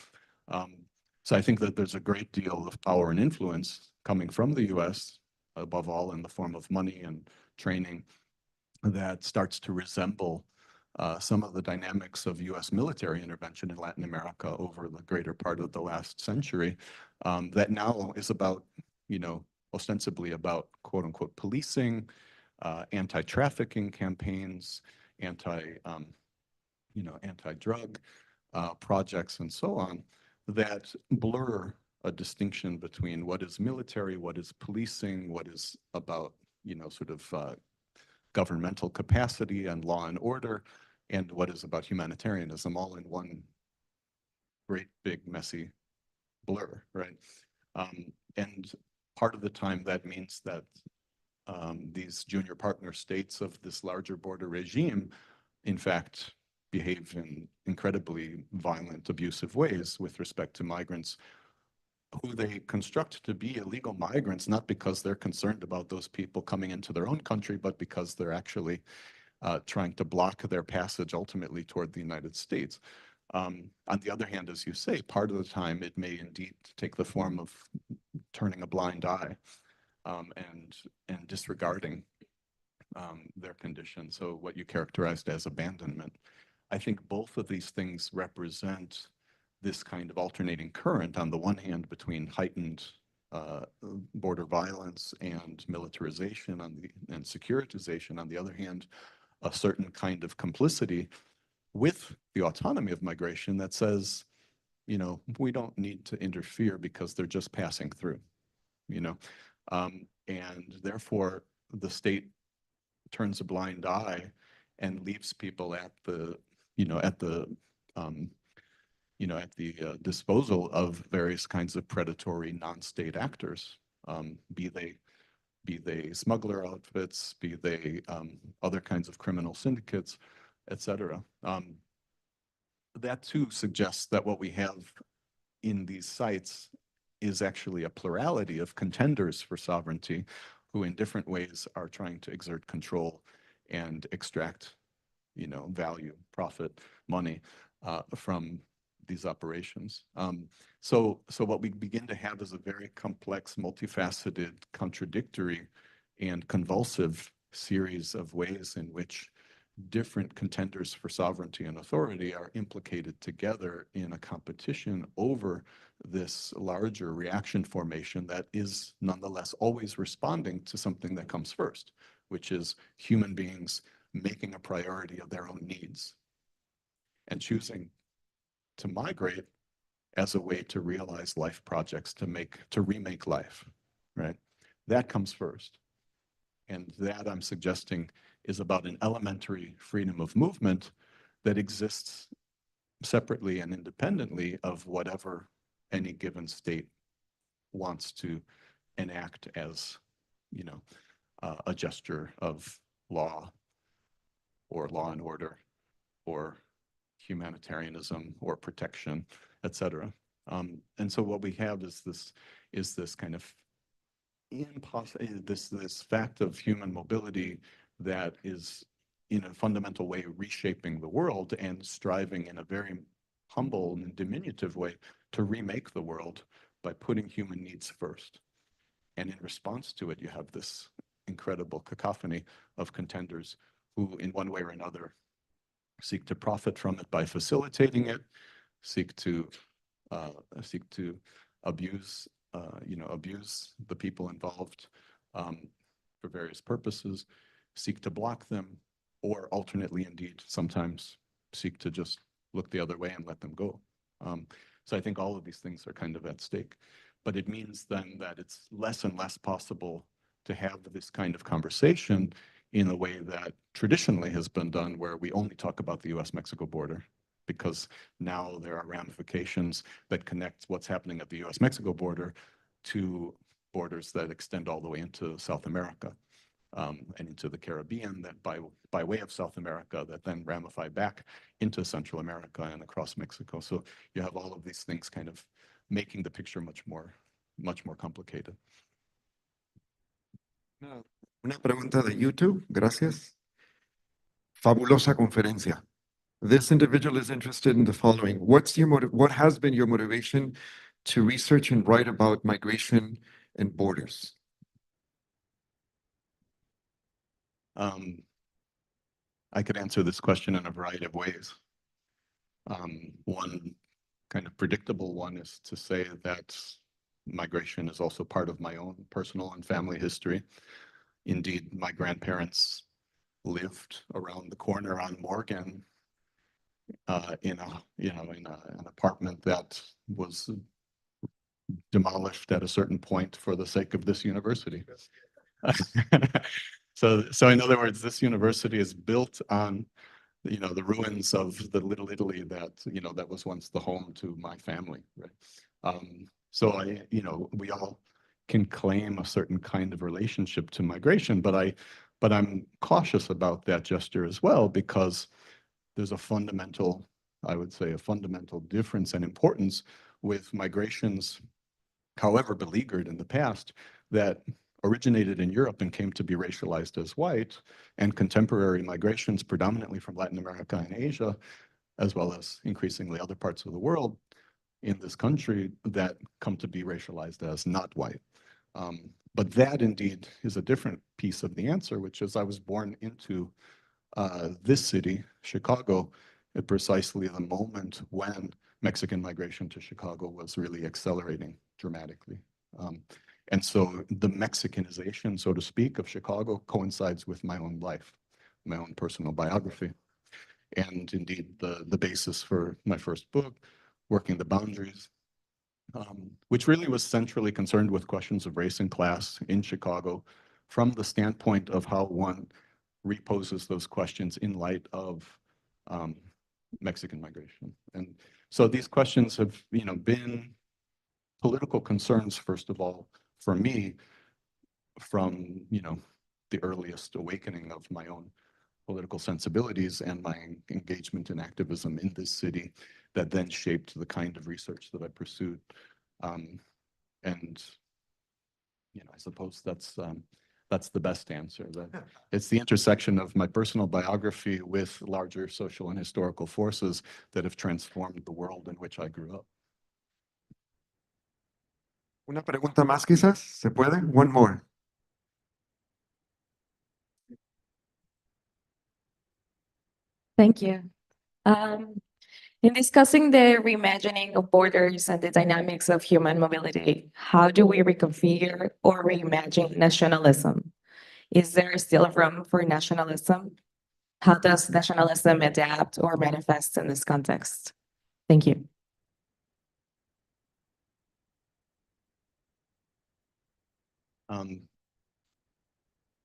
So I think that there's a great deal of power and influence coming from the US, above all in the form of money and training, that starts to resemble some of the dynamics of US military intervention in Latin America over the greater part of the last century, that now is about, ostensibly about quote unquote policing, anti-trafficking campaigns, anti-drug projects and so on, that blur a distinction between what is military, what is policing, what is about, governmental capacity and law and order, and what is about humanitarianism, all in one great, big, messy blur, right? And part of the time that means that these junior partner states of this larger border regime, in fact, behave in incredibly violent, abusive ways with respect to migrants who they construct to be illegal migrants, not because they're concerned about those people coming into their own country, but because they're actually trying to block their passage ultimately toward the United States. On the other hand, as you say, part of the time it may indeed take the form of turning a blind eye and disregarding their condition. So what you characterized as abandonment. I think both of these things represent this kind of alternating current, on the one hand, between heightened border violence and militarization and securitization, on the other hand, a certain kind of complicity with the autonomy of migration that says, you know, we don't need to interfere because they're just passing through, you know. And therefore, the state turns a blind eye and leaves people at the, you know, at the, disposal of various kinds of predatory non-state actors, be they smuggler outfits, be they other kinds of criminal syndicates, etc. That too suggests that what we have in these sites is actually a plurality of contenders for sovereignty who in different ways are trying to exert control and extract, you know, value, profit, money from these operations. So what we begin to have is a very complex, multifaceted, contradictory, and convulsive series of ways in which different contenders for sovereignty and authority are implicated together in a competition over this larger reaction formation that is nonetheless always responding to something that comes first, which is human beings making a priority of their own needs and choosing to migrate as a way to realize life projects, to remake life, right? That comes first. And that, I'm suggesting, is about an elementary freedom of movement that exists separately and independently of whatever any given state wants to enact as, you know, a gesture of law or law and order or humanitarianism or protection, etc. And so what we have is this kind of this fact of human mobility that is in a fundamental way reshaping the world and striving in a very humble and diminutive way to remake the world by putting human needs first. And in response to it, you have this incredible cacophony of contenders who, in one way or another, seek to profit from it by facilitating it, seek to abuse abuse the people involved for various purposes, seek to block them, or alternately, indeed, sometimes seek to just look the other way and let them go. So I think all of these things are kind of at stake. But it means then that it's less and less possible to have this kind of conversation in a way that traditionally has been done, where we only talk about the US-Mexico border, because now there are ramifications that connect what's happening at the US-Mexico border to borders that extend all the way into South America and into the Caribbean, that by way of South America, that then ramify back into Central America and across Mexico. So you have all of these things kind of making the picture much more complicated. Una pregunta de YouTube, gracias. Fabulosa conferencia. This individual is interested in the following. What has been your motivation to research and write about migration and borders? I could answer this question in a variety of ways. One kind of predictable one is to say that migration is also part of my own personal and family history. Indeed, my grandparents lived around the corner on Morgan in an apartment that was demolished at a certain point for the sake of this university. So in other words, this university is built on, you know, the ruins of the Little Italy that, you know, that was once the home to my family, right? So we all can claim a certain kind of relationship to migration, but I'm cautious about that gesture as well, because there's a fundamental, I would say, a fundamental difference and importance with migrations, however beleaguered in the past, that originated in Europe and came to be racialized as white, and contemporary migrations predominantly from Latin America and Asia, as well as increasingly other parts of the world in this country that come to be racialized as not white. But that indeed is a different piece of the answer, which is I was born into this city, Chicago, at precisely the moment when Mexican migration to Chicago was really accelerating dramatically. And so the Mexicanization, so to speak, of Chicago coincides with my own life, my own personal biography. And indeed, the basis for my first book Working the Boundaries, which really was centrally concerned with questions of race and class in Chicago from the standpoint of how one reposes those questions in light of Mexican migration. And so these questions have, been political concerns, first of all, for me, from, the earliest awakening of my own political sensibilities and my engagement in activism in this city that then shaped the kind of research that I pursued. And, I suppose that's the best answer. That it's the intersection of my personal biography with larger social and historical forces that have transformed the world in which I grew up. Una pregunta más quizás, ¿se puede? One more. Thank you. In discussing the reimagining of borders and the dynamics of human mobility, how do we reconfigure or reimagine nationalism? Is there still room for nationalism? How does nationalism adapt or manifest in this context? Thank you.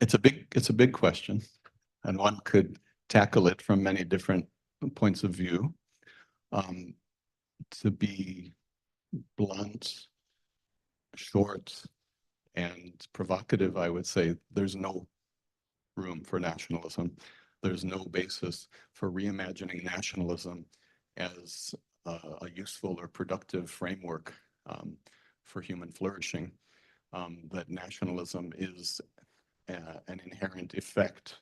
It's a big question, and one could tackle it from many different points of view. To be blunt, short, and provocative, I would say there's no room for nationalism. There's no basis for reimagining nationalism as a useful or productive framework for human flourishing. That nationalism is an inherent effect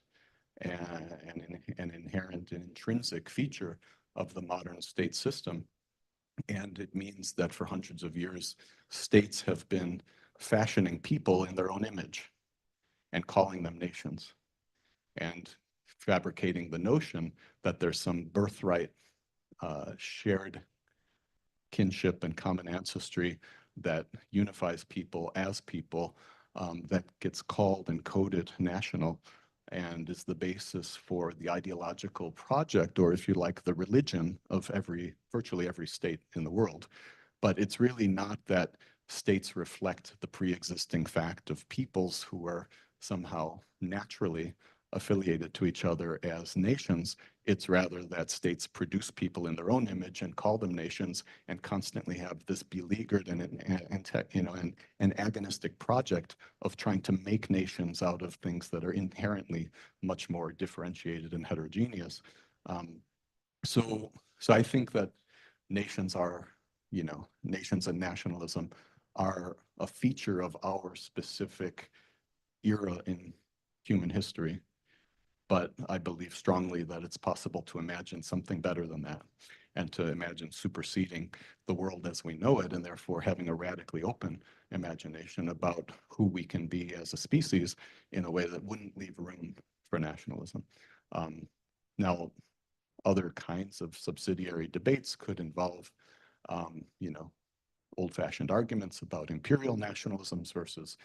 and an inherent and intrinsic feature of the modern state system. And it means that for hundreds of years, states have been fashioning people in their own image and calling them nations and fabricating the notion that there's some birthright, shared kinship and common ancestry that unifies people as people, that gets called and coded national and is the basis for the ideological project, or if you like, the religion of virtually every state in the world. But it's really not that states reflect the pre-existing fact of peoples who are somehow naturally affiliated to each other as nations. It's rather that states produce people in their own image and call them nations and constantly have this beleaguered and an agonistic project of trying to make nations out of things that are inherently much more differentiated and heterogeneous. So I think that nations and nationalism are a feature of our specific era in human history. But I believe strongly that it's possible to imagine something better than that, and to imagine superseding the world as we know it, and therefore having a radically open imagination about who we can be as a species in a way that wouldn't leave room for nationalism. Now, other kinds of subsidiary debates could involve, old-fashioned arguments about imperial nationalisms versus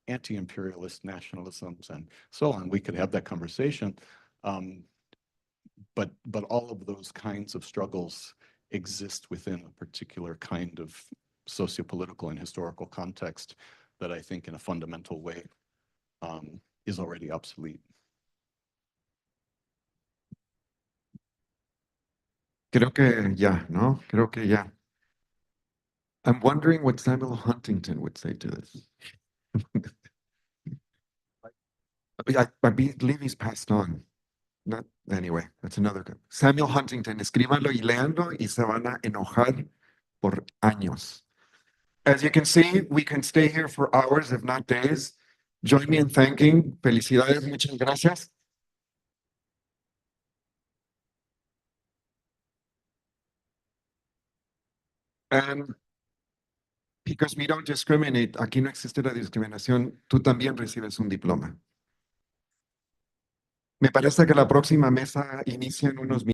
anti-imperialist nationalisms and so on. We could have that conversation, but all of those kinds of struggles exist within a particular kind of sociopolitical and historical context that I think in a fundamental way is already obsolete. Creo que ya, ¿no? Creo que ya. I'm wondering what Samuel Huntington would say to this. I believe he's passed on. Not, anyway, that's another guy. Samuel Huntington, escríbanlo y léanlo y se van a enojar por años. As you can see, we can stay here for hours, if not days. Join me in thanking. Felicidades, muchas gracias. And because we don't discriminate, aquí no existe la discriminación, tú también recibes un diploma. Me parece que la próxima mesa inicia en unos minutos.